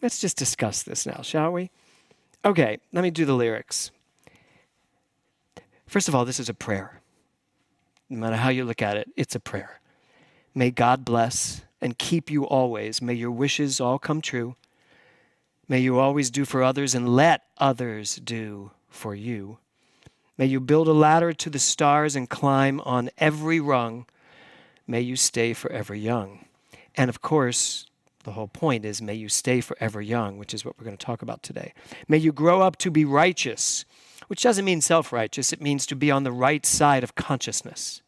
Let's just discuss this now, shall we? Okay, let me do the lyrics. First of all, this is a prayer. No matter how you look at it, it's a prayer. May God bless and keep you always. May your wishes all come true. May you always do for others and let others do for you. May you build a ladder to the stars and climb on every rung. May you stay forever young. And of course, the whole point is may you stay forever young, which is what we're going to talk about today. May you grow up to be righteous, which doesn't mean self-righteous. It means to be on the right side of consciousness.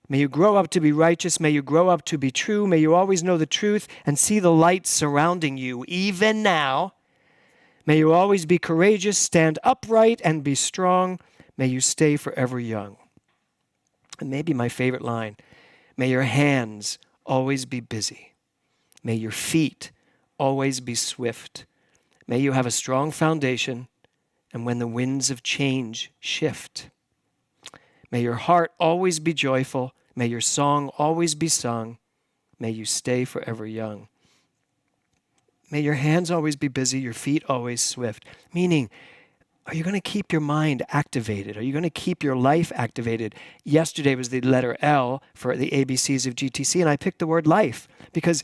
May you grow up to be righteous. May you grow up to be true. May you always know the truth and see the light surrounding you, even now. May you always be courageous, stand upright, and be strong. May you stay forever young. And maybe my favorite line, may your hands always be busy. May your feet always be swift. May you have a strong foundation, and when the winds of change shift. May your heart always be joyful. May your song always be sung. May you stay forever young. May your hands always be busy, your feet always swift. Meaning, are you going to keep your mind activated? Are you going to keep your life activated? Yesterday was the letter L for the ABCs of GTC, and I picked the word life because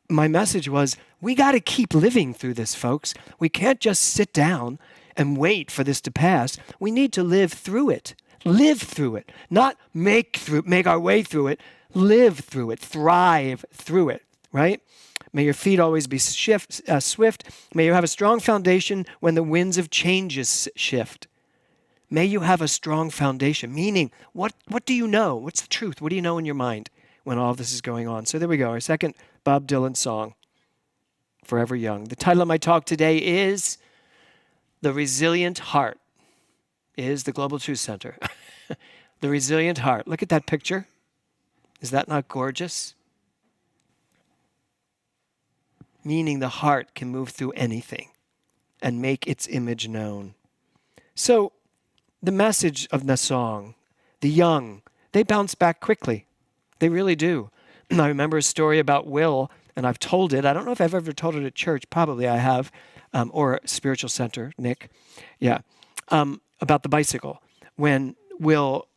my message was, we got to keep living through this, folks. We can't just sit down and wait for this to pass. We need to live through it. Live through it. Not make our way through it. Live through it. Thrive through it, right? May your feet always be swift. May you have a strong foundation when the winds of changes shift. May you have a strong foundation, meaning what do you know? What's the truth? What do you know in your mind when all of this is going on? So there we go, our second Bob Dylan song, Forever Young. The title of my talk today is The Resilient Heart. Is the Global Truth Center. The resilient heart. Look at that picture. Is that not gorgeous? Meaning the heart can move through anything and make its image known. So the message of the song, the young, they bounce back quickly. They really do. I remember a story about Will, and I've told it. I don't know if I've ever told it at church. Probably I have, or spiritual center, Nick. Yeah. About the bicycle. When Will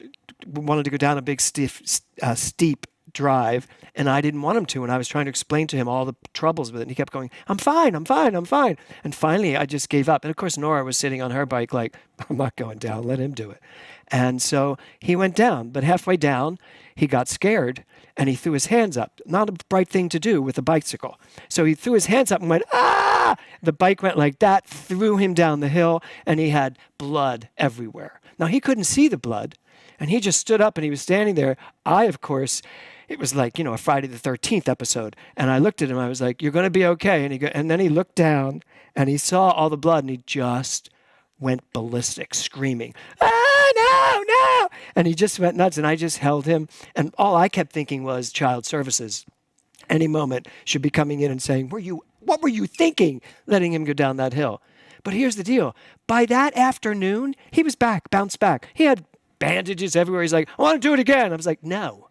wanted to go down a big steep drive, and I didn't want him to, and I was trying to explain to him all the troubles with it, and he kept going, I'm fine. And finally, I just gave up. And of course, Nora was sitting on her bike like, I'm not going down, let him do it. And so he went down, but halfway down, he got scared, and he threw his hands up. Not a bright thing to do with a bicycle. So he threw his hands up and went, ah! The bike went like that, threw him down the hill, and he had blood everywhere. Now, he couldn't see the blood, and he just stood up, and he was standing there. I, of course, it was like, a Friday the 13th episode, and I looked at him. I was like, you're going to be okay. And then he looked down, and he saw all the blood, and he just went ballistic, screaming, no! And he just went nuts, and I just held him. And all I kept thinking was child services any moment should be coming in and saying, what were you thinking, letting him go down that hill? But here's the deal. By that afternoon, he was back, bounced back. He had bandages everywhere. He's like, I want to do it again. I was like, no,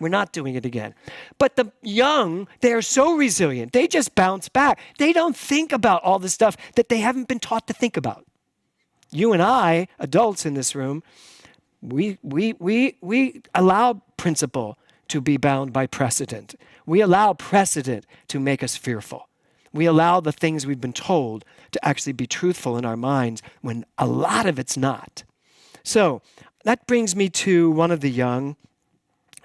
we're not doing it again. But the young, they are so resilient. They just bounce back. They don't think about all the stuff that they haven't been taught to think about. You and I, adults in this room, we allow principle to be bound by precedent. We allow precedent to make us fearful. We allow the things we've been told to actually be truthful in our minds when a lot of it's not. So that brings me to one of the young,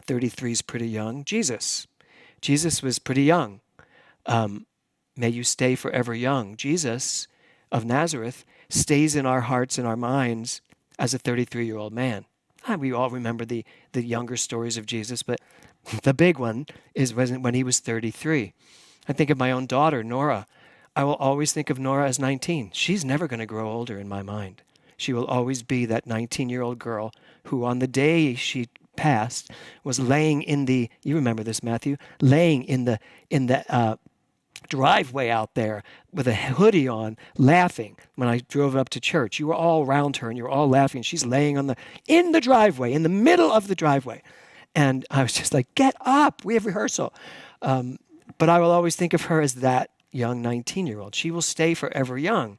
33 is pretty young, Jesus. Jesus was pretty young. May you stay forever young. Jesus of Nazareth stays in our hearts and our minds as a 33-year-old man. We all remember the younger stories of Jesus, but the big one is when he was 33. I think of my own daughter, Nora. I will always think of Nora as 19. She's never going to grow older in my mind. She will always be that 19-year-old girl who on the day she passed was laying in you remember this, Matthew, laying in the driveway out there with a hoodie on, laughing when I drove up to church. You were all around her and you were all laughing. She's laying in the driveway, in the middle of the driveway. And I was just like, get up, we have rehearsal. But I will always think of her as that young 19-year-old. She will stay forever young.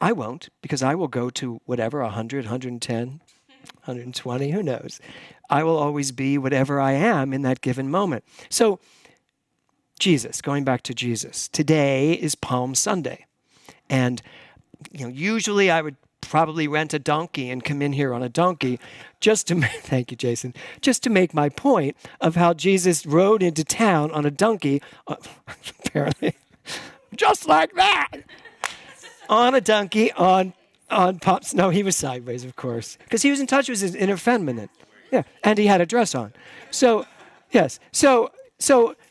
I won't, because I will go to whatever, 100, 110, 120, who knows. I will always be whatever I am in that given moment. So Jesus, going back to Jesus, today is Palm Sunday. And usually I would probably rent a donkey and come in here on a donkey just to, thank you, Jason, just to make my point of how Jesus rode into town on a donkey, apparently, just like that, on a donkey, on Pops. No, he was sideways, of course, because he was in touch with his inner feminine. Yeah, and he had a dress on. So, yes, so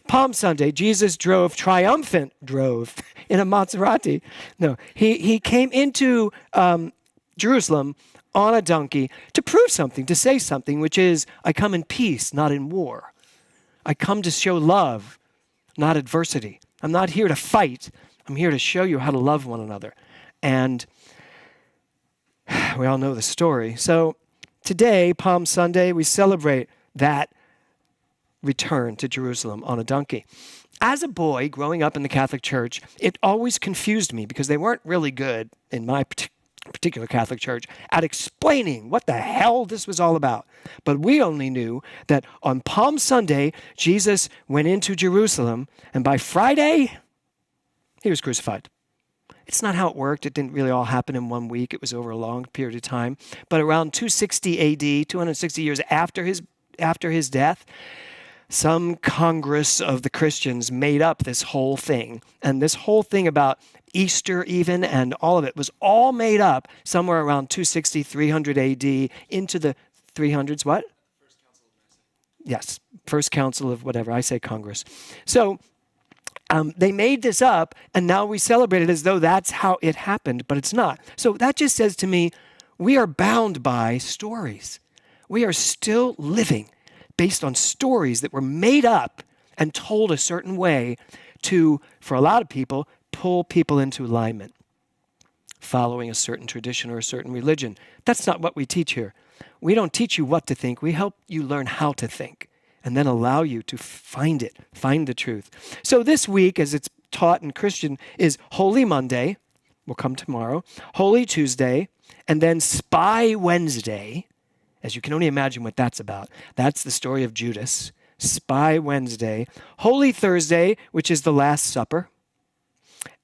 Palm Sunday, Jesus drove in a Maserati. No, he came into Jerusalem on a donkey to prove something, to say something, which is, I come in peace, not in war. I come to show love, not adversity. I'm not here to fight. I'm here to show you how to love one another. And we all know the story. So today, Palm Sunday, we celebrate that return to Jerusalem on a donkey. As a boy growing up in the Catholic Church, it always confused me because they weren't really good in my particular Catholic Church at explaining what the hell this was all about. But we only knew that on Palm Sunday, Jesus went into Jerusalem, and by Friday, he was crucified. It's not how it worked. It didn't really all happen in 1 week. It was over a long period of time. But around 260 AD, 260 years after his death, some congress of the Christians made up this whole thing. And this whole thing about Easter even, and all of it was all made up somewhere around 260, 300 AD into the 300s, what? First Council of Nicaea. Yes, First Council of whatever, I say Congress. So they made this up, and now we celebrate it as though that's how it happened, but it's not. So that just says to me, we are bound by stories. We are still living based on stories that were made up and told a certain way to, for a lot of people, pull people into alignment, following a certain tradition or a certain religion. That's not what we teach here. We don't teach you what to think. We help you learn how to think and then allow you to find the truth. So this week, as it's taught in Christian, is Holy Monday. We'll come tomorrow. Holy Tuesday, and then Spy Wednesday. As you can only imagine what that's about. That's the story of Judas. Spy Wednesday. Holy Thursday, which is the Last Supper.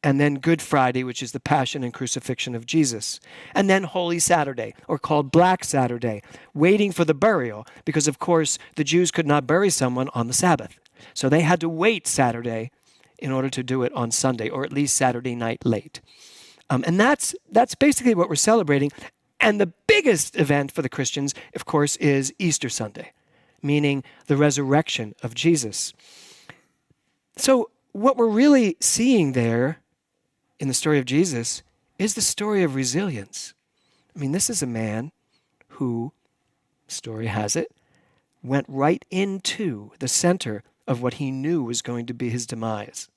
And then Good Friday, which is the Passion and Crucifixion of Jesus. And then Holy Saturday, or called Black Saturday, waiting for the burial, because of course the Jews could not bury someone on the Sabbath. So they had to wait Saturday in order to do it on Sunday, or at least Saturday night late. And that's basically what we're celebrating. And the biggest event for the Christians, of course, is Easter Sunday, meaning the resurrection of Jesus. So what we're really seeing there in the story of Jesus is the story of resilience. I mean, this is a man who, story has it, went right into the center of what he knew was going to be his demise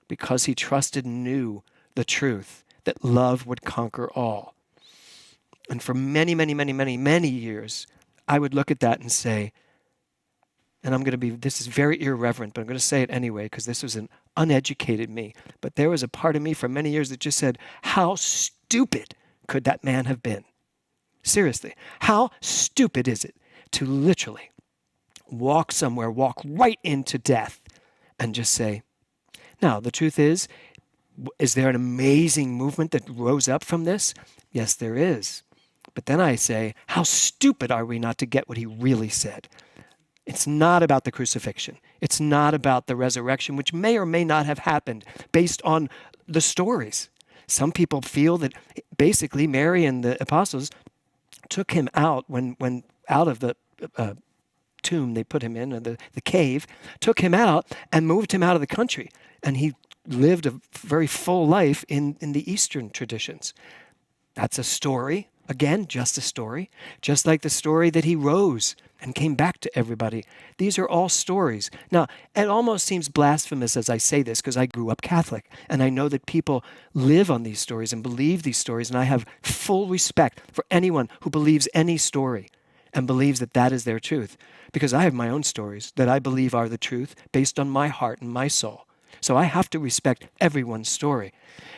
because he trusted and knew the truth that love would conquer all. And for many, many, many, many, many years, I would look at that and say, and this is very irreverent, but I'm going to say it anyway because this was an uneducated me. But there was a part of me for many years that just said, how stupid could that man have been? Seriously, how stupid is it to literally walk somewhere, walk right into death and just say, now the truth is there an amazing movement that rose up from this? Yes, there is. But then I say, how stupid are we not to get what he really said? It's not about the crucifixion. It's not about the resurrection, which may or may not have happened based on the stories. Some people feel that basically Mary and the apostles took him out when out of the tomb they put him in, or the cave, took him out and moved him out of the country. And he lived a very full life in the Eastern traditions. That's a story. Again, just a story. Just like the story that he rose and came back to everybody. These are all stories. Now, it almost seems blasphemous as I say this because I grew up Catholic and I know that people live on these stories and believe these stories, and I have full respect for anyone who believes any story and believes that that is their truth, because I have my own stories that I believe are the truth based on my heart and my soul. So I have to respect everyone's story.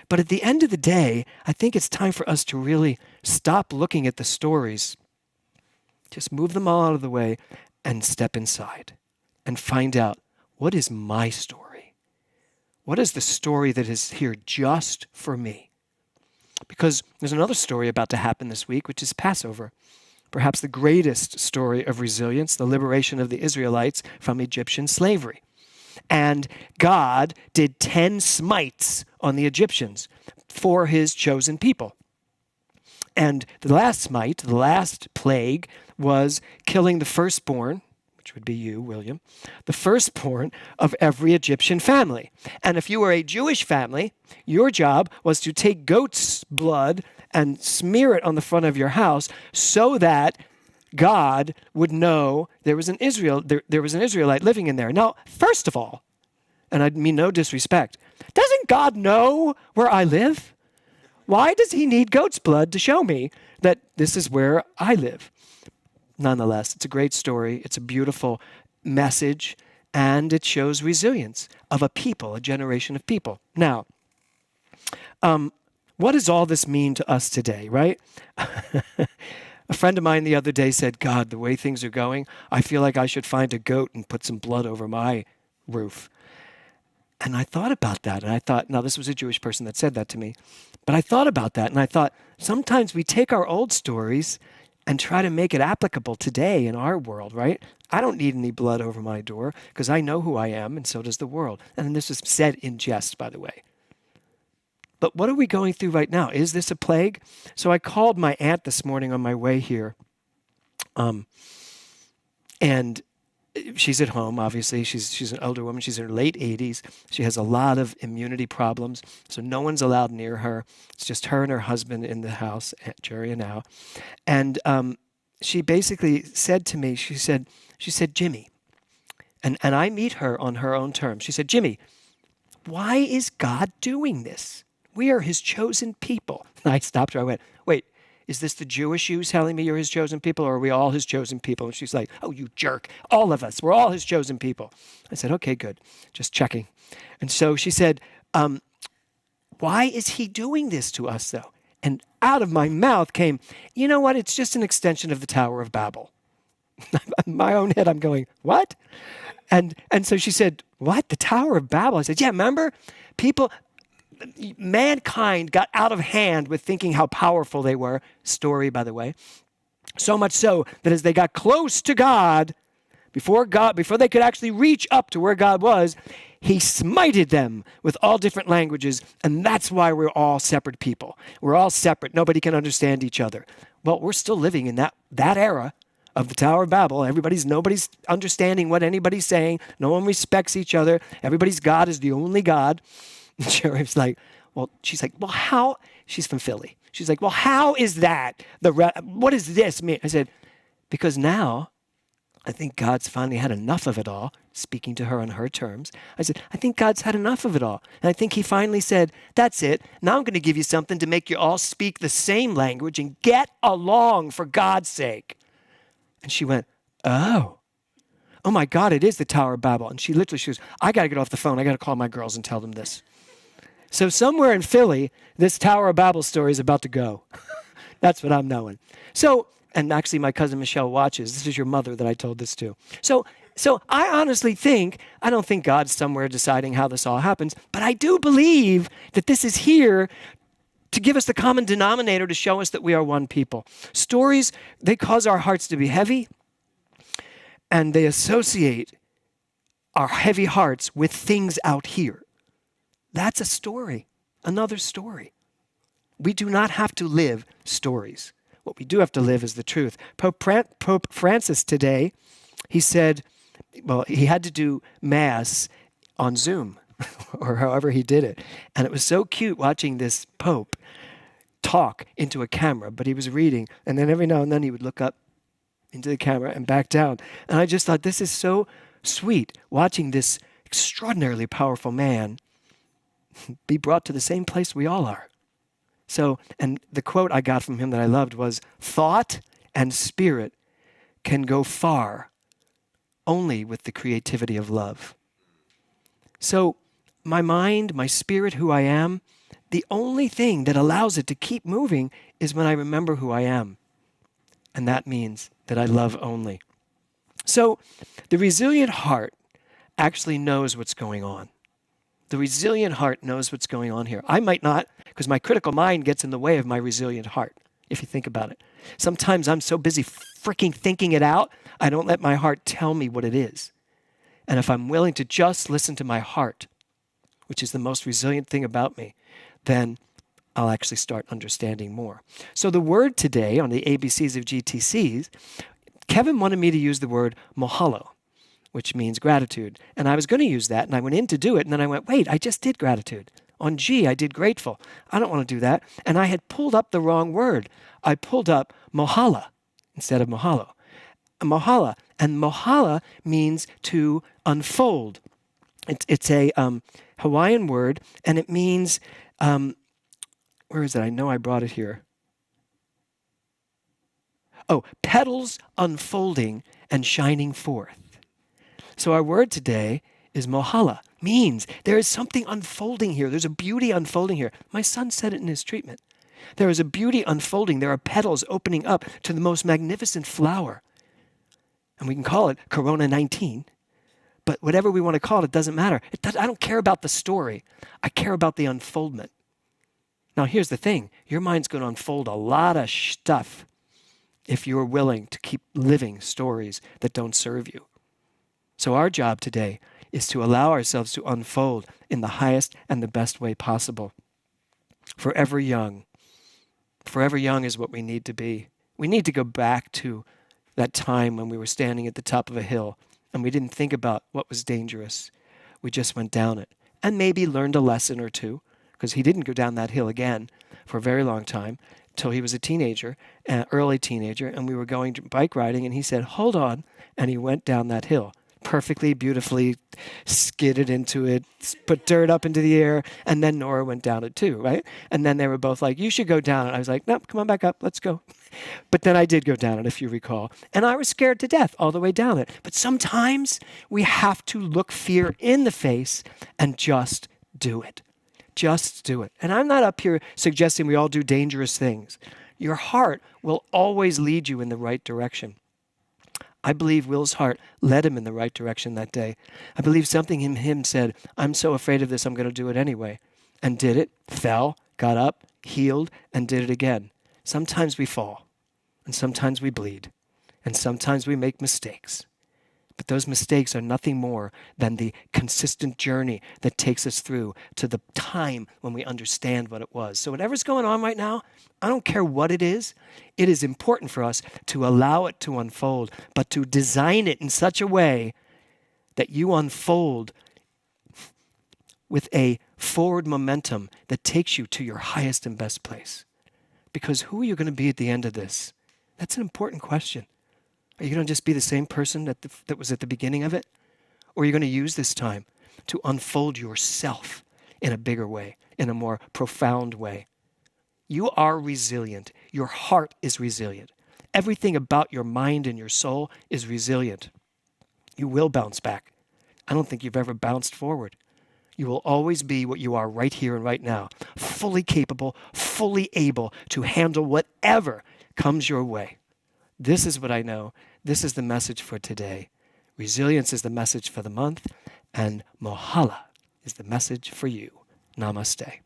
But at the end of the day, I think it's time for us to really stop looking at the stories, just move them all out of the way and step inside and find out, what is my story? What is the story that is here just for me? Because there's another story about to happen this week, which is Passover. Perhaps the greatest story of resilience, the liberation of the Israelites from Egyptian slavery. And God did 10 smites on the Egyptians for his chosen people. And the last smite, the last plague, was killing the firstborn, which would be you, William, the firstborn of every Egyptian family. And if you were a Jewish family, your job was to take goat's blood and smear it on the front of your house so that God would know there was an Israelite living in there. Now, first of all, and I mean no disrespect, doesn't God know where I live? Why does he need goat's blood to show me that this is where I live? Nonetheless, it's a great story. It's a beautiful message, and it shows resilience of a people, a generation of people. Now, what does all this mean to us today, right? A friend of mine the other day said, God, the way things are going, I feel like I should find a goat and put some blood over my roof. And I thought about that, and I thought, now this was a Jewish person that said that to me, but I thought about that, and I thought, sometimes we take our old stories and try to make it applicable today in our world, right? I don't need any blood over my door because I know who I am, and so does the world. And this is said in jest, by the way. But what are we going through right now? Is this a plague? So I called my aunt this morning on my way here, and she's at home, obviously. She's an older woman. She's in her late 80s. She has a lot of immunity problems, so no one's allowed near her. It's just her and her husband in the house, Aunt Jerry and Al. And she basically said to me, she said, Jimmy, and I meet her on her own terms. She said, Jimmy, why is God doing this? We are his chosen people. And I stopped her. I went, wait, is this the Jewish you telling me you're his chosen people, or are we all his chosen people? And she's like, oh, you jerk. All of us, we're all his chosen people. I said, okay, good. Just checking. And so she said, why is he doing this to us, though? And out of my mouth came, you know what? It's just an extension of the Tower of Babel. In my own head, I'm going, what? And so she said, what? The Tower of Babel? I said, yeah, remember? Mankind got out of hand with thinking how powerful they were. Story, by the way. So much so that as they got close to God, before they could actually reach up to where God was, he smited them with all different languages, and that's why we're all separate people. We're all separate. Nobody can understand each other. Well, we're still living in that era of the Tower of Babel. Nobody's understanding what anybody's saying. No one respects each other. Everybody's God is the only God. And Sheriff's like, she's like, well, how? She's from Philly. She's like, well, how is that? What does this mean? I said, because now I think God's finally had enough of it all, speaking to her on her terms. I said, I think God's had enough of it all. And I think he finally said, that's it. Now I'm going to give you something to make you all speak the same language and get along for God's sake. And she went, oh my God, it is the Tower of Babel. And she goes, I got to get off the phone. I got to call my girls and tell them this. So somewhere in Philly, this Tower of Babel story is about to go. That's what I'm knowing. So, and actually my cousin Michelle watches. This is your mother that I told this to. So I honestly I don't think God's somewhere deciding how this all happens, but I do believe that this is here to give us the common denominator to show us that we are one people. Stories, they cause our hearts to be heavy, and they associate our heavy hearts with things out here. That's a story, another story. We do not have to live stories. What we do have to live is the truth. Pope Francis today, he said, he had to do Mass on Zoom, or however he did it. And it was so cute watching this Pope talk into a camera, but he was reading, and then every now and then he would look up into the camera and back down. And I just thought, this is so sweet, watching this extraordinarily powerful man be brought to the same place we all are. So, and the quote I got from him that I loved was, thought and spirit can go far only with the creativity of love. So my mind, my spirit, who I am, the only thing that allows it to keep moving is when I remember who I am. And that means that I love only. So the resilient heart actually knows what's going on. The resilient heart knows what's going on here. I might not, because my critical mind gets in the way of my resilient heart, if you think about it. Sometimes I'm so busy freaking thinking it out, I don't let my heart tell me what it is. And if I'm willing to just listen to my heart, which is the most resilient thing about me, then I'll actually start understanding more. So the word today on the ABCs of GTCs, Kevin wanted me to use the word mohalo, which means gratitude. And I was going to use that, and I went in to do it, and then I went, wait, I just did gratitude. On G, I did grateful. I don't want to do that. And I had pulled up the wrong word. I pulled up mohala instead of mohalo. Mohala. And mohala means to unfold. It's a Hawaiian word, and it means, where is it? I know I brought it here. Oh, petals unfolding and shining forth. So our word today is mohala, means there is something unfolding here. There's a beauty unfolding here. My son said it in his treatment. There is a beauty unfolding. There are petals opening up to the most magnificent flower. And we can call it Corona-19. But whatever we want to call it, it doesn't matter. I don't care about the story. I care about the unfoldment. Now, here's the thing. Your mind's going to unfold a lot of stuff if you're willing to keep living stories that don't serve you. So our job today is to allow ourselves to unfold in the highest and the best way possible. Forever young. Forever young is what we need to be. We need to go back to that time when we were standing at the top of a hill and we didn't think about what was dangerous. We just went down it and maybe learned a lesson or two, because he didn't go down that hill again for a very long time until he was a teenager, early teenager, and we were going bike riding, and he said, hold on, and he went down that hill. Perfectly, beautifully, skidded into it, put dirt up into the air, and then Nora went down it too, right? And then they were both like, you should go down it. I was like, nope, come on back up, let's go. But then I did go down it, if you recall. And I was scared to death all the way down it. But sometimes we have to look fear in the face and just do it. Just do it. And I'm not up here suggesting we all do dangerous things. Your heart will always lead you in the right direction. I believe Will's heart led him in the right direction that day. I believe something in him said, I'm so afraid of this, I'm going to do it anyway. And did it, fell, got up, healed, and did it again. Sometimes we fall, and sometimes we bleed, and sometimes we make mistakes. But those mistakes are nothing more than the consistent journey that takes us through to the time when we understand what it was. So whatever's going on right now, I don't care what it is important for us to allow it to unfold, but to design it in such a way that you unfold with a forward momentum that takes you to your highest and best place. Because who are you going to be at the end of this? That's an important question. Are you going to just be the same person that was at the beginning of it? Or are you going to use this time to unfold yourself in a bigger way, in a more profound way? You are resilient. Your heart is resilient. Everything about your mind and your soul is resilient. You will bounce back. I don't think you've ever bounced forward. You will always be what you are right here and right now, fully capable, fully able to handle whatever comes your way. This is what I know. This is the message for today. Resilience is the message for the month, and Mohala is the message for you. Namaste.